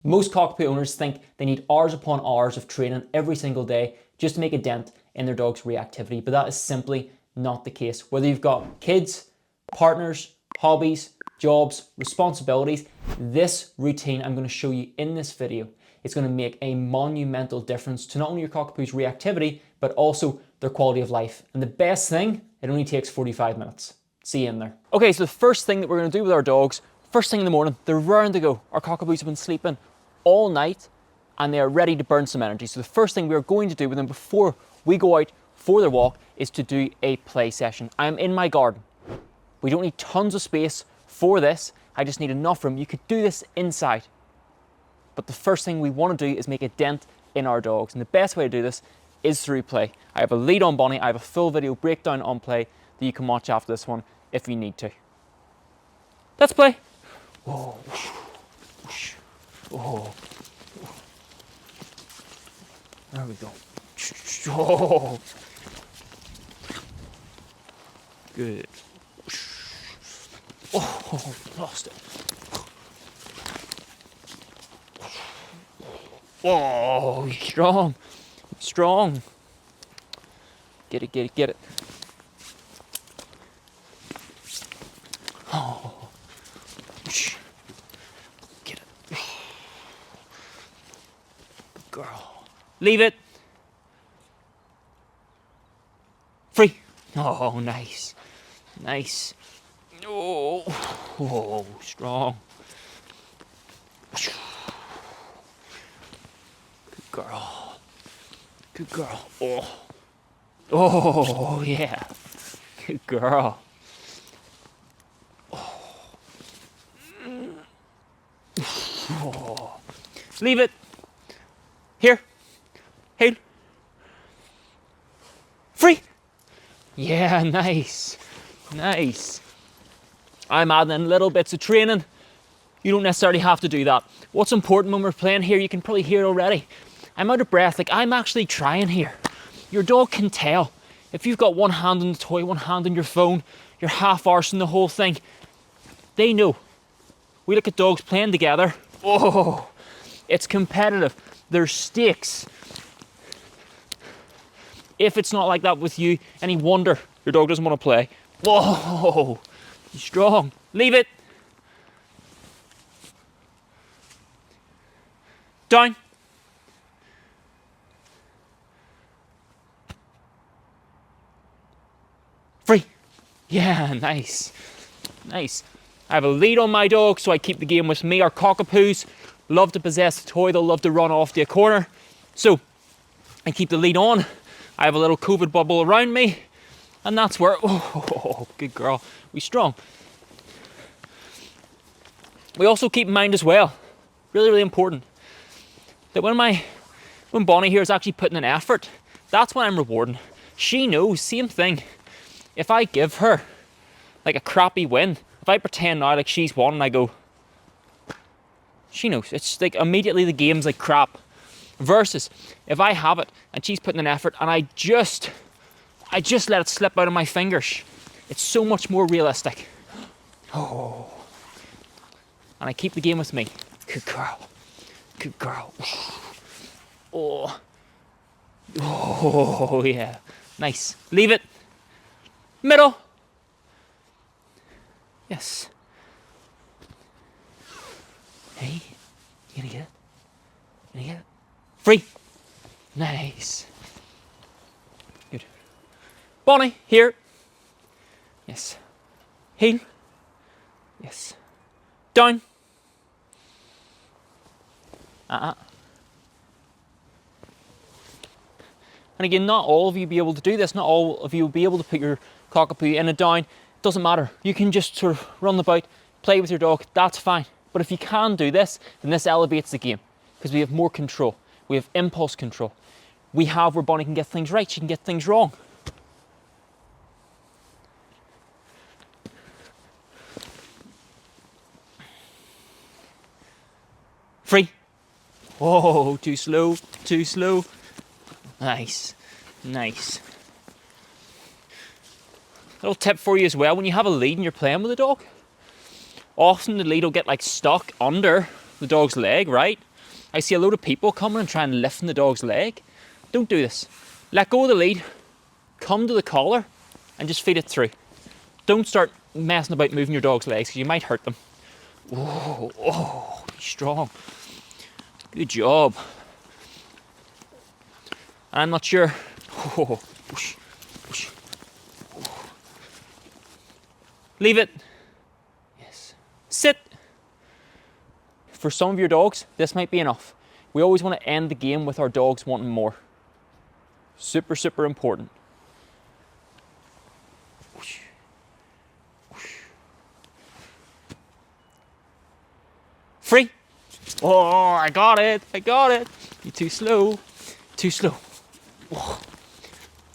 Most Cockapoo owners think they need hours upon hours of training every single day just to make a dent in their dog's reactivity, but that is simply not the case. Whether you've got kids, partners, hobbies, jobs, responsibilities, this routine I'm going to show you in this video is going to make a monumental difference to not only your Cockapoo's reactivity, but also their quality of life. And the best thing, it only takes 45 minutes. See you in there. Okay, so the first thing that we're going to do with our dogs, first thing in the morning, they're raring to go. Our Cockapoos have been sleeping all night and they are ready to burn some energy. So the first thing we're going to do with them before we go out for their walk is to do a play session. I'm in my garden. We don't need tons of space for this. I just need enough room. You could do this inside. But the first thing we want to do is make a dent in our dogs. And the best way to do this is through play. I have a lead on Bonnie. I have a full video breakdown on play that you can watch after this one if you need to. Let's play. Oh. Oh. There we go. Oh. Good. Oh, lost it. Oh, strong. Strong. Get it, get it, get it. Oh. Get it. Good girl. Leave it. Free. Oh, nice. Nice. Oh, oh, strong. Good girl. Good girl. Oh. Oh, yeah. Good girl. Oh. Leave it. Here. Hey. Free. Yeah, nice. Nice. I'm adding in little bits of training. You don't necessarily have to do that. What's important when we're playing here, you can probably hear it already. I'm out of breath, like I'm actually trying here. Your dog can tell. If you've got one hand on the toy, one hand on your phone, you're half arsing the whole thing. They know. We look at dogs playing together. Oh, it's competitive. There's stakes. If it's not like that with you, any wonder your dog doesn't want to play. Whoa, he's strong. Leave it. Down. Free. Yeah, nice. Nice. I have a lead on my dog, so I keep the game with me. Our Cockapoos love to possess the toy. They'll love to run off to a corner. So I keep the lead on. I have a little COVID bubble around me. And that's where, oh, good girl. We're strong. We also keep in mind as well, really, really important, that when Bonnie here is actually putting an effort, that's when I'm rewarding. She knows, same thing. If I give her like a crappy win, if I pretend now like she's won and I go, she knows. It's like immediately the game's like crap. Versus if I have it and she's putting an effort and I just let it slip out of my fingers, it's so much more realistic. Oh. And I keep the game with me. Good girl. Good girl. Oh. Oh, yeah. Nice. Leave it. Middle. Yes. Hey, you gonna get it? You gonna get it? Free. Nice. Good. Bonnie, here. Yes. Heel. Yes. Down. And again, not all of you will be able to do this. Not all of you will be able to put your Cockapoo in a down. Doesn't matter. You can just sort of run about, play with your dog. That's fine. But if you can do this, then this elevates the game because we have more control. We have impulse control. We have where Bonnie can get things right. She can get things wrong. Free. Oh, too slow. Too slow. Nice. Nice. Little tip for you as well, when you have a lead and you're playing with a dog, often the lead will get like stuck under the dog's leg, right? I see a load of people coming and trying to lift the dog's leg. Don't do this. Let go of the lead, come to the collar, and just feed it through. Don't start messing about moving your dog's legs because you might hurt them. Oh, strong. Good job. I'm not sure. Oh, whoosh, whoosh. Leave it. Yes. Sit. For some of your dogs, this might be enough. We always want to end the game with our dogs wanting more. Super, super important. Whoosh. Whoosh. Free. Oh, I got it. I got it. You're too slow. Too slow. Oh.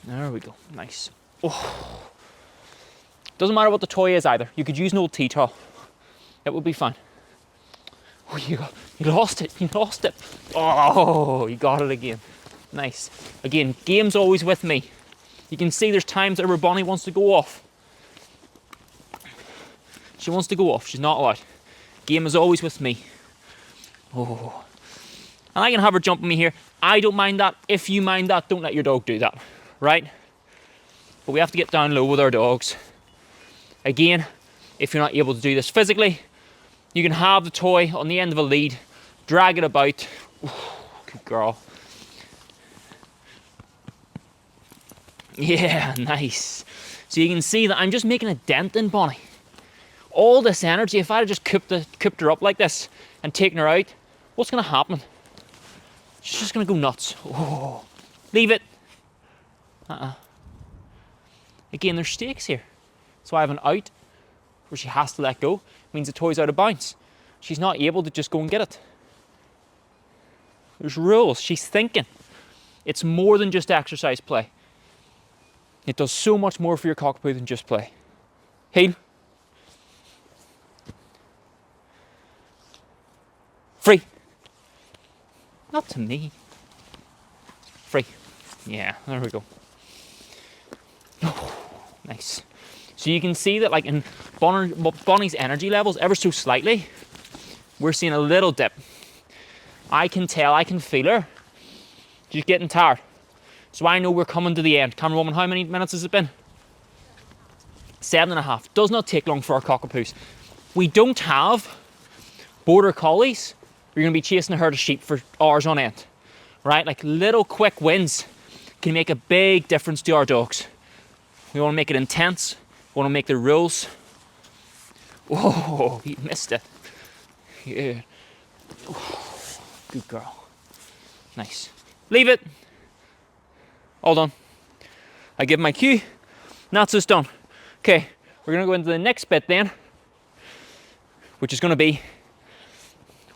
There we go. Nice. Oh. Doesn't matter what the toy is either. You could use an old tea towel. It would be fine. Oh, you lost it. You lost it. Oh, you got it again. Nice. Again, game's always with me. You can see there's times where Bonnie wants to go off. She wants to go off. She's not allowed. Game is always with me. Oh. And I can have her jump on me here. I don't mind that. If you mind that, don't let your dog do that. Right? But we have to get down low with our dogs. Again, if you're not able to do this physically, you can have the toy on the end of a lead, drag it about. Ooh, good girl. Yeah, nice. So you can see that I'm just making a dent in Bonnie. All this energy, if I had just cooped her up like this and taken her out, what's going to happen? She's just going to go nuts. Oh, leave it. Again, there's stakes here. So I have an out where she has to let go. It means the toy's out of bounds. She's not able to just go and get it. There's rules. She's thinking. It's more than just exercise play. It does so much more for your cockapoo than just play. Heel. Free. Not to me. Free. Yeah, there we go. Oh, nice. So you can see that like in Bonnie's energy levels, ever so slightly, we're seeing a little dip. I can tell, I can feel her. She's getting tired. So I know we're coming to the end. Camerawoman, how many minutes has it been? 7.5. Does not take long for our cockapoos. We don't have border collies. We're going to be chasing a herd of sheep for hours on end. Right? Like little quick wins can make a big difference to our dogs. We want to make it intense. We want to make the rules. Oh, he missed it. Yeah. Oh, good girl. Nice. Leave it. All done. I give my cue. And that's us done. Okay, we're going to go into the next bit then, which is going to be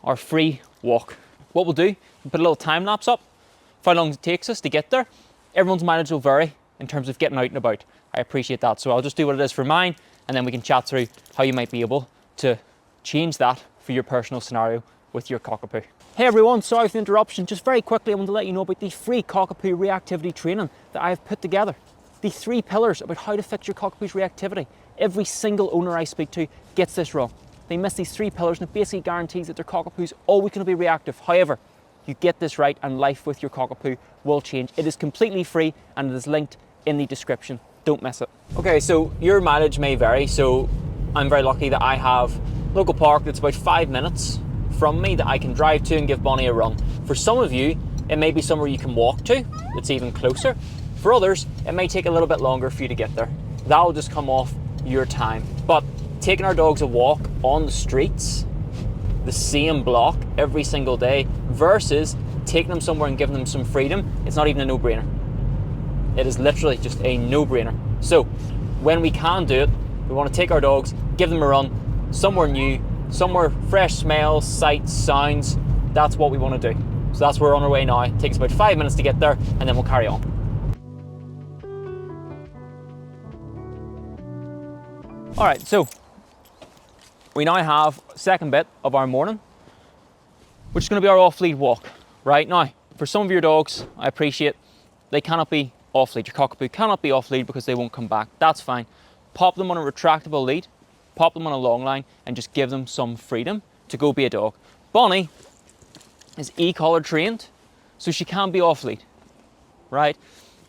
our free walk. What we'll do, we'll put a little time lapse up for how long it takes us to get there. Everyone's mileage will vary in terms of getting out and about. I appreciate that. So I'll just do what it is for mine, and then we can chat through how you might be able to change that for your personal scenario with your cockapoo. Hey everyone, sorry for the interruption. Just very quickly, I want to let you know about the free cockapoo reactivity training that I have put together. The 3 pillars about how to fix your cockapoo's reactivity. Every single owner I speak to gets this wrong. They miss these 3 pillars, and it basically guarantees that their cockapoo's always going to be reactive. However, you get this right and life with your cockapoo will change. It is completely free and it is linked in the description. Don't miss it. Okay, so your mileage may vary. So I'm very lucky that I have a local park that's about 5 minutes from me that I can drive to and give Bonnie a run. For some of you, it may be somewhere you can walk to that's even closer. For others, it may take a little bit longer for you to get there. That'll just come off your time. But taking our dogs a walk on the streets, the same block every single day, versus taking them somewhere and giving them some freedom, it's not even a no-brainer. It is literally just a no-brainer. So when we can do it, we want to take our dogs, give them a run, somewhere new, somewhere fresh smells, sights, sounds. That's what we want to do. So that's where we're on our way now. It takes about 5 minutes to get there, and then we'll carry on. All right, so we now have second bit of our morning, which is going to be our off-lead walk. Right now, for some of your dogs, I appreciate they cannot be off-lead. Your cockapoo cannot be off-lead because they won't come back. That's fine. Pop them on a retractable lead, pop them on a long line, and just give them some freedom to go be a dog. Bonnie is e-collar trained, so she can be off lead, right?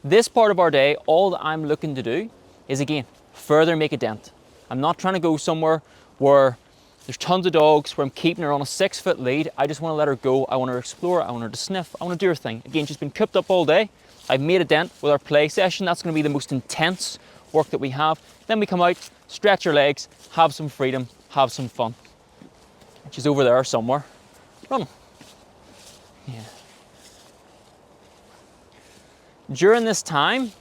This part of our day, all that I'm looking to do is, again, further make a dent. I'm not trying to go somewhere where there's tons of dogs, where I'm keeping her on a 6-foot lead. I just want to let her go. I want her to explore. I want her to sniff. I want to do her thing. Again, she's been cooped up all day. I've made a dent with our play session. That's going to be the most intense work that we have. Then we come out, stretch her legs, have some freedom, have some fun. She's over there somewhere. Run. Yeah. During this time,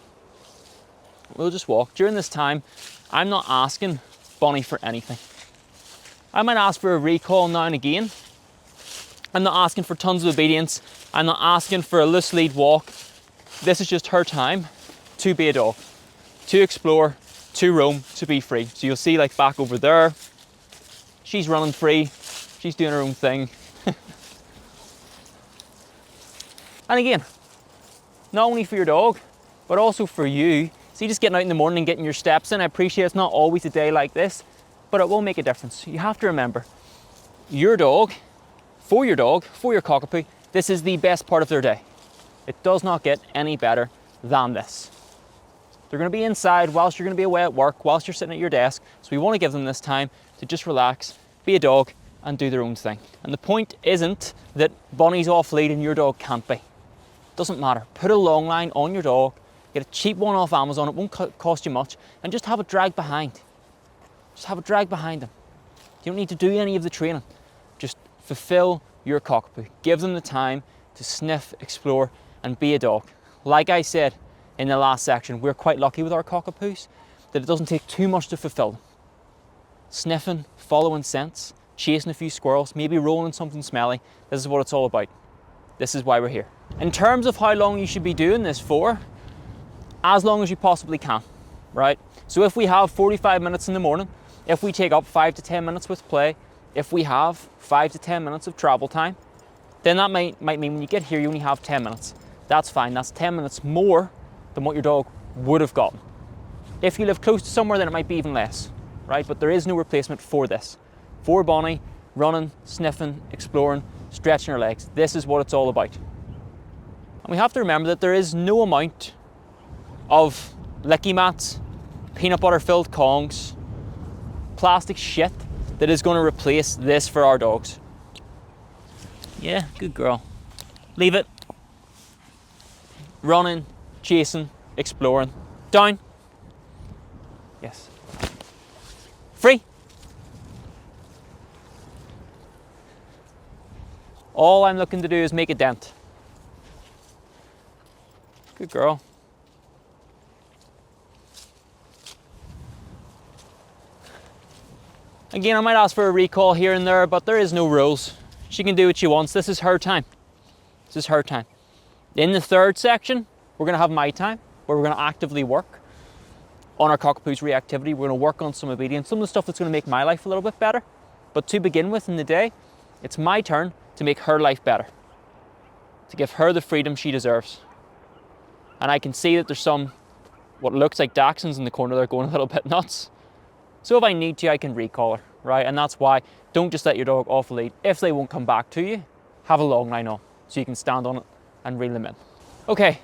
we'll just walk. During this time, I'm not asking Bonnie for anything. I might ask for a recall now and again. I'm not asking for tons of obedience. I'm not asking for a loose lead walk. This is just her time to be a dog, to explore, to roam, to be free. So you'll see, like, back over there, she's running free. She's doing her own thing. And again, not only for your dog, but also for you. See, just getting out in the morning and getting your steps in. I appreciate it's not always a day like this, but it will make a difference. You have to remember, your dog, for your Cockapoo, this is the best part of their day. It does not get any better than this. They're going to be inside whilst you're going to be away at work, whilst you're sitting at your desk. So we want to give them this time to just relax, be a dog, and do their own thing. And the point isn't that Bonnie's off lead and your dog can't be. Doesn't matter. Put a long line on your dog, get a cheap one off Amazon, it won't cost you much, and just have it dragged behind. Just have it dragged behind them. You don't need to do any of the training. Just fulfill your Cockapoo. Give them the time to sniff, explore, and be a dog. Like I said in the last section, we're quite lucky with our Cockapoos that it doesn't take too much to fulfill them. Sniffing, following scents, chasing a few squirrels, maybe rolling something smelly. This is what it's all about. This is why we're here. In terms of how long you should be doing this for, as long as you possibly can, right? So if we have 45 minutes in the morning, if we take up 5 to 10 minutes with play, if we have 5 to 10 minutes of travel time, then that might mean when you get here, you only have 10 minutes. That's fine. That's 10 minutes more than what your dog would have gotten. If you live close to somewhere, then it might be even less, right? But there is no replacement for this. For Bonnie, running, sniffing, exploring, stretching her legs. This is what it's all about. And we have to remember that there is no amount of licky mats, peanut butter filled Kongs, plastic shit that is going to replace this for our dogs. Yeah, good girl. Leave it. Running, chasing, exploring. Down. Yes. Free. All I'm looking to do is make a dent. Good girl. Again, I might ask for a recall here and there, but there is no rules. She can do what she wants. This is her time. This is her time. In the third section, we're going to have my time, where we're going to actively work on our Cockapoo's reactivity. We're going to work on some obedience, some of the stuff that's going to make my life a little bit better. But to begin with in the day, it's my turn to make her life better, to give her the freedom she deserves. And I can see that there's some, what looks like Dachshunds in the corner, they're going a little bit nuts. So if I need to, I can recall her, right? And that's why, don't just let your dog off the lead. If they won't come back to you, have a long line on, so you can stand on it and reel them in. Okay,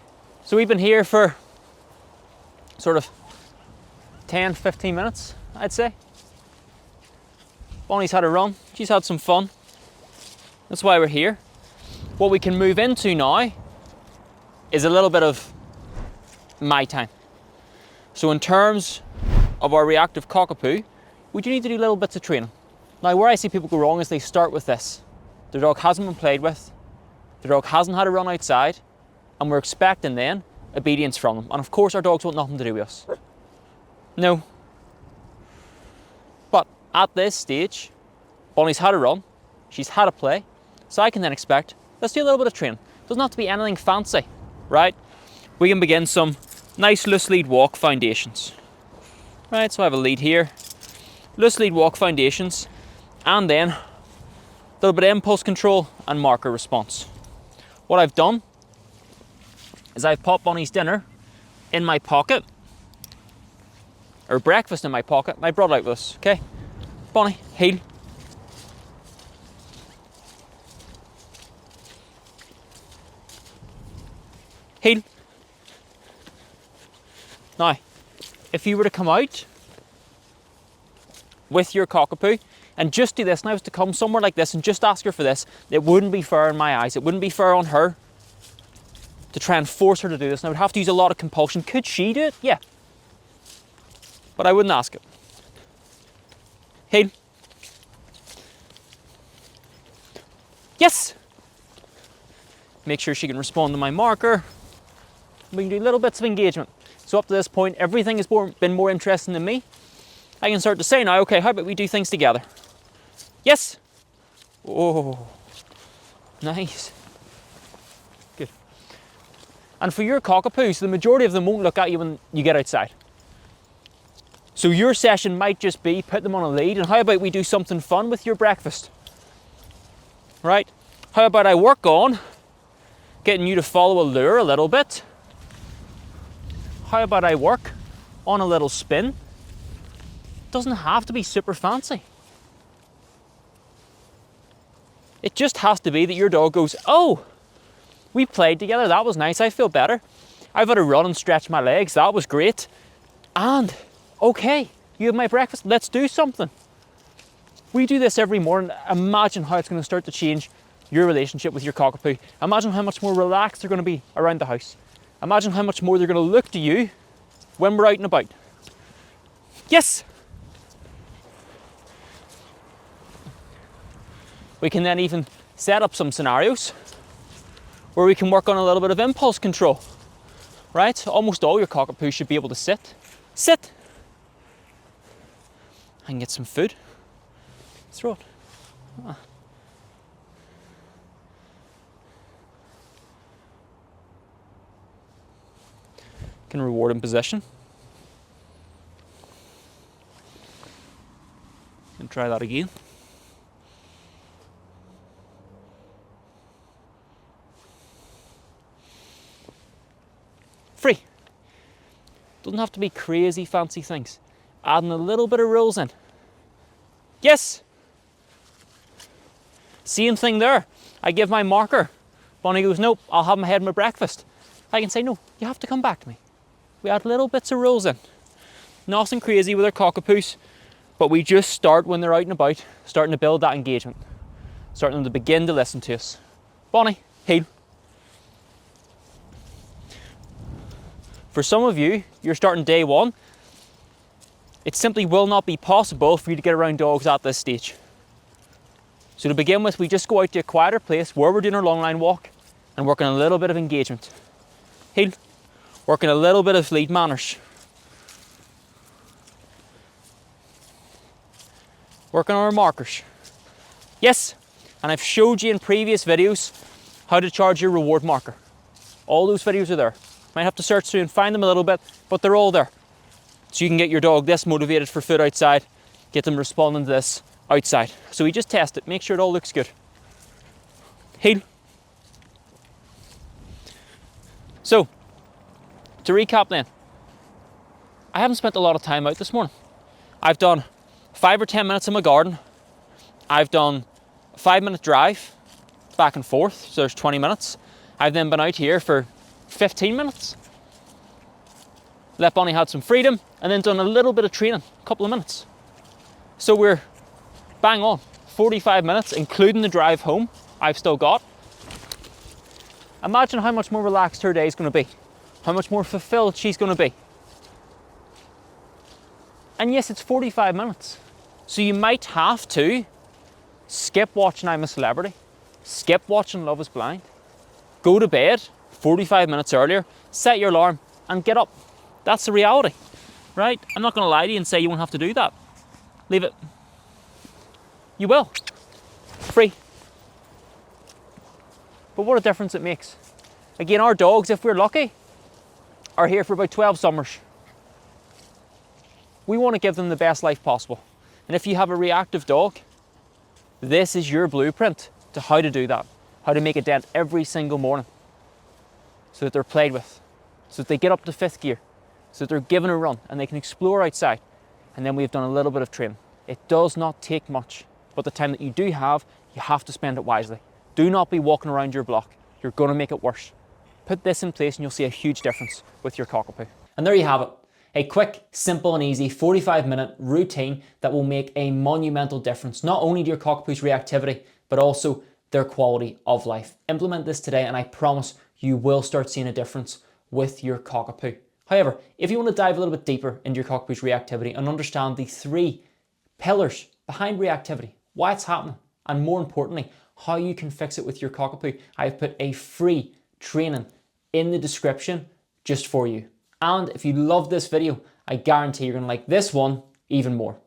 so we've been here for sort of 10, 15 minutes, I'd say. Bonnie's had a run, she's had some fun. That's why we're here. What we can move into now is a little bit of my time. So in terms of our reactive Cockapoo, we do need to do little bits of training. Now, where I see people go wrong is they start with this. Their dog hasn't been played with, their dog hasn't had a run outside, and we're expecting then obedience from them. And of course our dogs want nothing to do with us. No. But at this stage, Bonnie's had a run, she's had a play, so I can then expect, let's do a little bit of training. It doesn't have to be anything fancy, right? We can begin some nice loose lead walk foundations. Right, so I have a lead here, loose lead walk foundations, and then a little bit of impulse control and marker response. What I've done is I've popped Bonnie's dinner in my pocket, or breakfast in my pocket, and I brought it out with us, okay? Bonnie, heel. heel. Now, if you were to come out with your Cockapoo and just do this, and I was to come somewhere like this and just ask her for this, it wouldn't be fair in my eyes. It wouldn't be fair on her to try and force her to do this. And I would have to use a lot of compulsion. Could she do it? Yeah. But I wouldn't ask it. Heel. Yes! Make sure she can respond to my marker. We can do little bits of engagement. So up to this point, everything has been more interesting than me. I can start to say now, okay, how about we do things together? Yes! Oh, nice. Good. And for your Cockapoos, the majority of them won't look at you when you get outside. So your session might just be put them on a lead, and how about we do something fun with your breakfast? Right? How about I work on getting you to follow a lure a little bit? How about I work on a little spin? It doesn't have to be super fancy. It just has to be that your dog goes, oh, we played together, that was nice, I feel better. I've had a run and stretch my legs, that was great. And, okay, you have my breakfast, let's do something. We do this every morning. Imagine how it's going to start to change your relationship with your Cockapoo. Imagine how much more relaxed they're going to be around the house. Imagine how much more they're going to look to you when we're out and about. Yes! We can then even set up some scenarios where we can work on a little bit of impulse control, right? Almost all your Cockapoos should be able to sit. Sit! I can get some food. Throw it. Ah. Can reward in possession. And try that again. Free. Doesn't have to be crazy fancy things. Adding a little bit of rules in. Yes! Same thing there. I give my marker. Bonnie goes, nope, I'll have my head in my breakfast. I can say, no, you have to come back to me. We add little bits of rules in. Nothing crazy with our Cockapoos, but we just start when they're out and about, starting to build that engagement. Starting them to begin to listen to us. Bonnie, heel. For some of you, you're starting day one. It simply will not be possible for you to get around dogs at this stage. So to begin with, we just go out to a quieter place where we're doing our long line walk and working a little bit of engagement. Heel. Working a little bit of lead manners. Working on our markers. Yes, and I've showed you in previous videos how to charge your reward marker. All those videos are there. Might have to search through and find them a little bit, but they're all there. So you can get your dog this motivated for food outside, get them responding to this outside. So we just test it, make sure it all looks good. Heel. So, to recap then, I haven't spent a lot of time out this morning. I've done 5 or 10 minutes in my garden. I've done a 5-minute drive back and forth, so there's 20 minutes. I've then been out here for 15 minutes. Let Bonnie have some freedom, and then done a little bit of training, a couple of minutes. So we're bang on, 45 minutes, including the drive home I've still got. Imagine how much more relaxed her day is going to be. How much more fulfilled she's going to be. And yes, it's 45 minutes. So you might have to skip watching I'm a Celebrity, skip watching Love is Blind, go to bed 45 minutes earlier, set your alarm and get up. That's the reality, right? I'm not going to lie to you and say you won't have to do that. Leave it. You will. Free. But what a difference it makes. Again, our dogs, if we're lucky, are here for about 12 summers. We want to give them the best life possible. And if you have a reactive dog, this is your blueprint to how to do that. How to make a dent every single morning. So that they're played with. So that they get up to 5th gear. So that they're given a run and they can explore outside. And then we've done a little bit of training. It does not take much. But the time that you do have, you have to spend it wisely. Do not be walking around your block. You're going to make it worse. Put this in place and you'll see a huge difference with your Cockapoo. And there you have it. A quick, simple and easy 45-minute routine that will make a monumental difference, not only to your Cockapoo's reactivity, but also their quality of life. Implement this today and I promise you will start seeing a difference with your Cockapoo. However, if you want to dive a little bit deeper into your Cockapoo's reactivity and understand the 3 pillars behind reactivity, why it's happening, and more importantly, how you can fix it with your Cockapoo, I've put a free training in the description just for you. And if you love this video, I guarantee you're going to like this one even more.